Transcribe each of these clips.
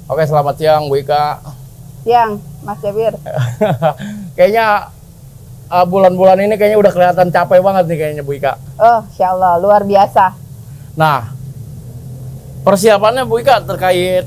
Oke, selamat siang Bu Ika. Siang, Mas Jabir. Kayaknya bulan-bulan ini kayaknya udah kelihatan capek banget nih kayaknya Bu Ika. Oh, Insya Allah, luar biasa. Nah, persiapannya Bu Ika terkait,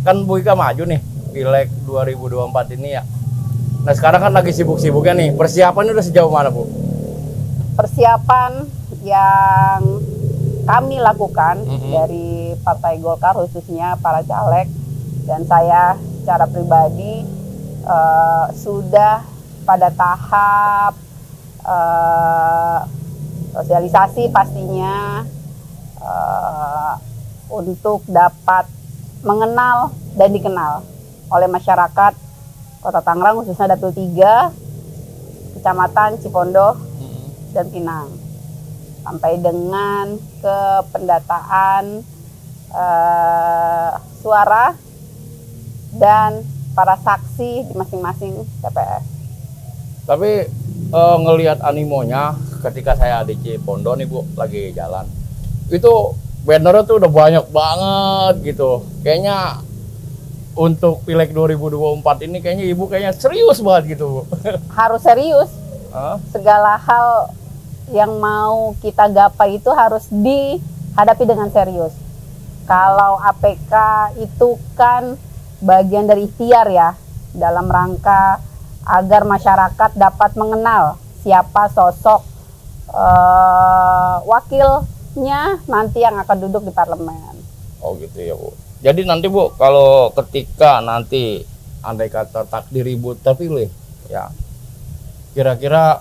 kan Bu Ika maju nih Pileg 2024 ini ya. Nah, sekarang kan lagi sibuk-sibuknya nih. Persiapannya udah sejauh mana Bu? Persiapan yang kami lakukan dari Partai Golkar, khususnya para caleg, dan saya secara pribadi sudah pada tahap sosialisasi pastinya untuk dapat mengenal dan dikenal oleh masyarakat Kota Tangerang, khususnya Dapil 3, Kecamatan Cipondoh dan Pinang, sampai dengan ke pendataan suara dan para saksi di masing-masing TPS. Tapi ngelihat animonya ketika saya di Cipondoh nih Bu, lagi jalan, itu bannernya tuh udah banyak banget gitu. Kayaknya untuk Pileg 2024 ini kayaknya Ibu kayaknya serius banget gitu Bu. Harus serius. Segala hal yang mau kita gapai itu harus dihadapi dengan serius. Kalau APK itu kan bagian dari ikhtiar ya, dalam rangka agar masyarakat dapat mengenal siapa sosok wakilnya nanti yang akan duduk di parlemen. Oh gitu ya Bu. Jadi nanti Bu, kalau ketika nanti andai kata takdir Ibu terpilih ya, kira-kira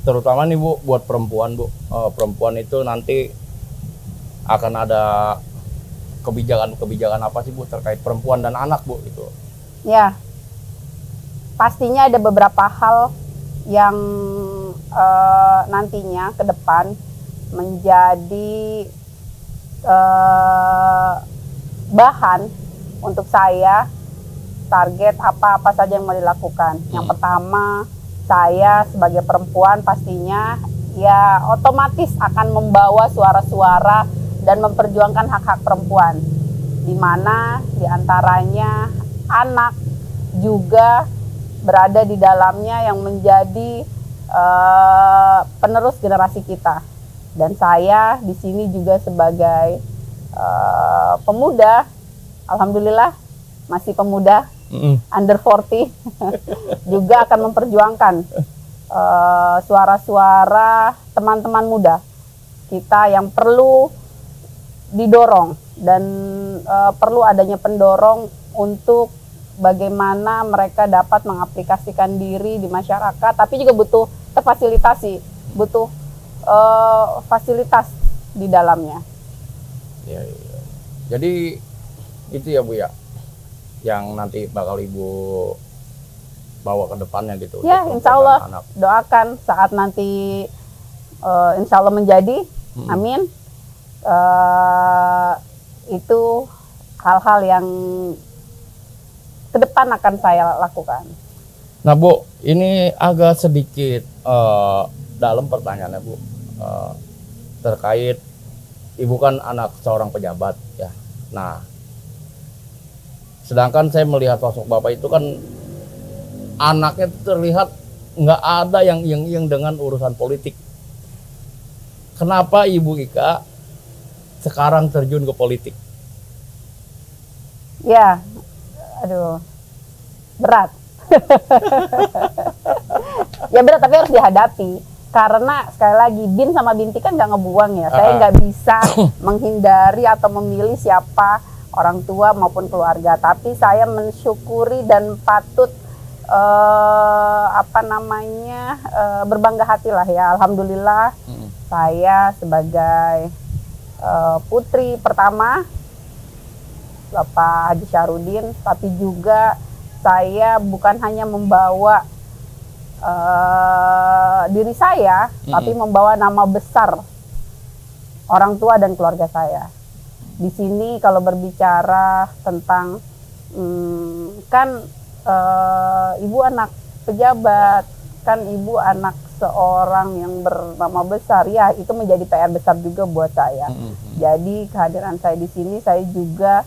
terutama nih Bu buat perempuan Bu, perempuan itu nanti akan ada kebijakan apa sih Bu terkait perempuan dan anak Bu itu? Ya, pastinya ada beberapa hal yang nantinya ke depan menjadi bahan untuk saya target apa-apa saja yang mau dilakukan. Yang pertama, saya sebagai perempuan pastinya ya otomatis akan membawa suara-suara dan memperjuangkan hak-hak perempuan, di mana diantaranya anak juga berada di dalamnya yang menjadi penerus generasi kita. Dan saya di sini juga sebagai pemuda, alhamdulillah masih pemuda, under 40, juga akan memperjuangkan suara-suara teman-teman muda kita yang perlu didorong dan perlu adanya pendorong untuk bagaimana mereka dapat mengaplikasikan diri di masyarakat, tapi juga butuh terfasilitasi, butuh fasilitas di dalamnya. Ya. Jadi itu ya Bu ya, yang nanti bakal Ibu bawa ke depannya gitu. Ya, insya Allah doakan saat nanti insya Allah menjadi, amin. Itu hal-hal yang ke depan akan saya lakukan. Nah Bu, ini agak sedikit dalam pertanyaannya Bu, terkait Ibu kan anak seorang pejabat ya. Nah, sedangkan saya melihat sosok Bapak itu kan anaknya terlihat nggak ada yang dengan urusan politik. Kenapa Ibu Ika sekarang terjun ke politik? Ya, aduh, berat. Ya berat, tapi harus dihadapi. Karena sekali lagi bin sama binti kan nggak ngebuang ya. Saya nggak bisa menghindari atau memilih siapa orang tua maupun keluarga. Tapi saya mensyukuri dan patut berbangga hati lah ya. Alhamdulillah saya sebagai putri pertama Bapak Haji Syahrudin, tapi juga saya bukan hanya membawa diri saya, tapi membawa nama besar orang tua dan keluarga saya. Di sini kalau berbicara tentang ibu anak pejabat, kan ibu anak seorang yang bernama besar, ya itu menjadi PR besar juga buat saya. Jadi kehadiran saya di sini, saya juga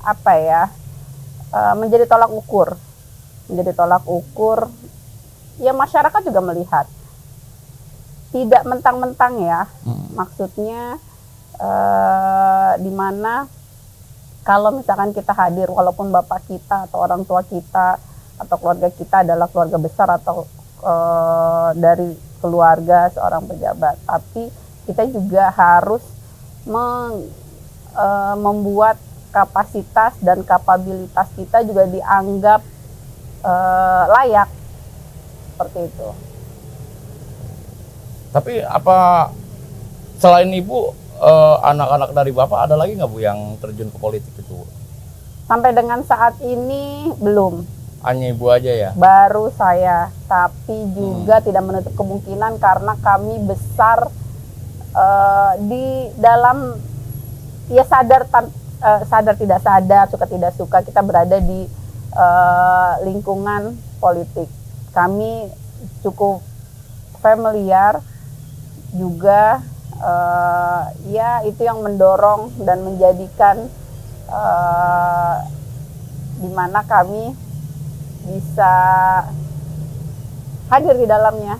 apa ya, menjadi tolak ukur, ya masyarakat juga melihat, tidak mentang-mentang ya, maksudnya dimana kalau misalkan kita hadir, walaupun bapak kita atau orang tua kita atau keluarga kita adalah keluarga besar atau dari keluarga seorang pejabat, tapi kita juga harus membuat kapasitas dan kapabilitas kita juga dianggap layak, seperti itu. Tapi apa selain ibu, anak-anak dari bapak ada lagi nggak bu yang terjun ke politik itu? Sampai dengan saat ini belum. Hanya ibu aja ya? Baru saya, tapi juga tidak menutup kemungkinan karena kami besar di dalam, ya sadar tidak sadar, suka tidak suka, kita berada di lingkungan politik. Kami cukup familiar juga, ya itu yang mendorong dan menjadikan di mana kami bisa hadir di dalamnya.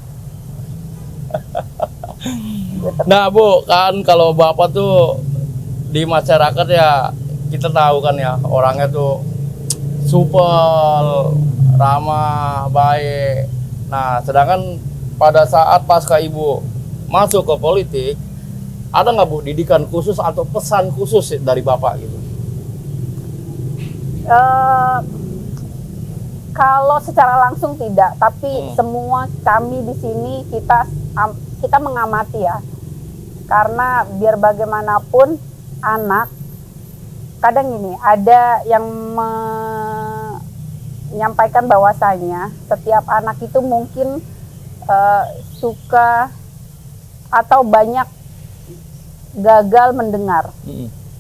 Nah bu, kan kalau bapak tuh di masyarakat ya kita tahu kan ya, orangnya tuh supel, ramah, baik. Nah sedangkan pada saat pasca ibu masuk ke politik, ada nggak bu didikan khusus atau pesan khusus dari bapak gitu? Kalau secara langsung tidak, tapi semua kami di sini kita mengamati ya, karena biar bagaimanapun anak, kadang ini ada yang menyampaikan bahwasanya setiap anak itu mungkin suka atau banyak gagal mendengar,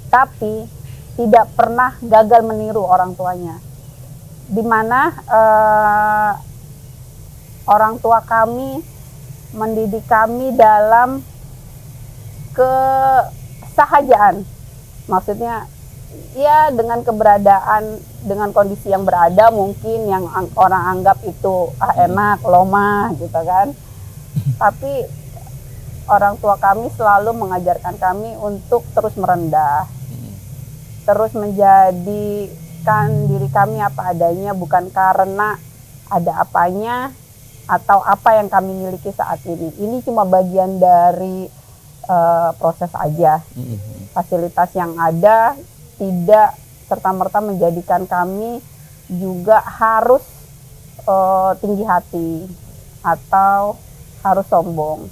tapi tidak pernah gagal meniru orang tuanya. Di mana orang tua kami mendidik kami dalam kesahajaan, maksudnya ya dengan keberadaan, dengan kondisi yang berada mungkin yang orang anggap itu enak, lomah gitu kan, tapi orang tua kami selalu mengajarkan kami untuk terus merendah, terus menjadikan diri kami apa adanya, bukan karena ada apanya atau apa yang kami miliki saat ini. Ini cuma bagian dari proses aja. Fasilitas yang ada tidak serta-merta menjadikan kami juga harus tinggi hati atau harus sombong.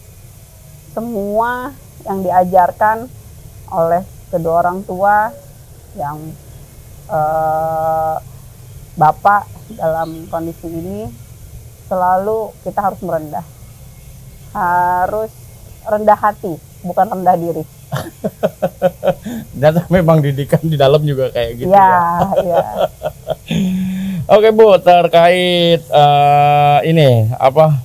Semua yang diajarkan oleh kedua orang tua, yang bapak dalam kondisi ini, selalu kita harus merendah, harus rendah hati, bukan rendah diri. Dan memang didikan di dalam juga kayak gitu ya. Ya. Oke bu, terkait ini apa?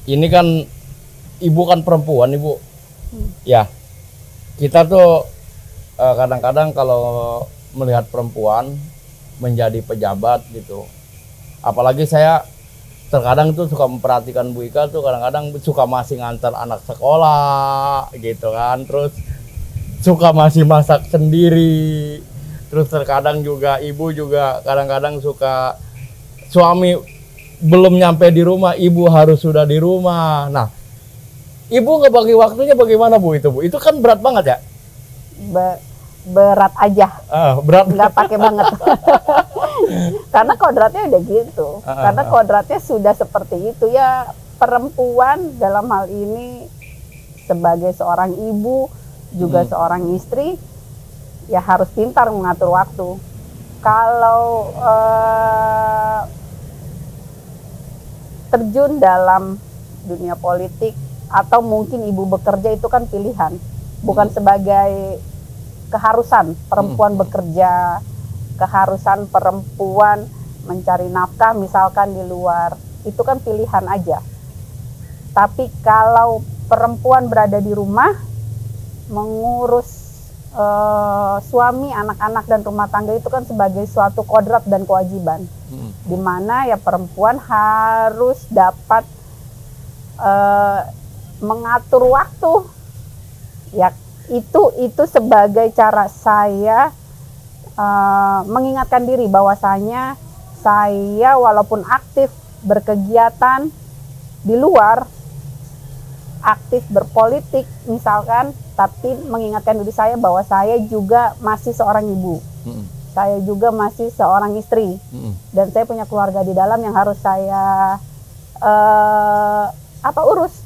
Ini kan ibu kan perempuan ibu, ya kita tuh kadang-kadang kalau melihat perempuan menjadi pejabat gitu, apalagi saya terkadang tuh suka memperhatikan Bu Ika tuh kadang-kadang suka masih ngantar anak sekolah gitu kan, terus suka masih masak sendiri, terus terkadang juga ibu juga kadang-kadang suka suami belum nyampe di rumah ibu harus sudah di rumah. Nah ibu ngebagi waktunya bagaimana Bu itu Bu? Itu kan berat banget ya? Berat aja, berat, nggak pakai banget. Karena kodratnya udah gitu, karena kodratnya sudah seperti itu ya. Perempuan dalam hal ini sebagai seorang ibu juga seorang istri ya harus pintar mengatur waktu. Kalau terjun dalam dunia politik atau mungkin ibu bekerja itu kan pilihan, bukan sebagai keharusan perempuan bekerja, keharusan perempuan mencari nafkah misalkan di luar, itu kan pilihan aja. Tapi kalau perempuan berada di rumah mengurus suami, anak-anak dan rumah tangga itu kan sebagai suatu kodrat dan kewajiban, di mana ya perempuan harus dapat mengatur waktu. Ya itu sebagai cara saya mengingatkan diri bahwasanya saya walaupun aktif berkegiatan di luar, aktif berpolitik misalkan, tapi mengingatkan diri saya bahwa saya juga masih seorang ibu, saya juga masih seorang istri, dan saya punya keluarga di dalam yang harus saya urus.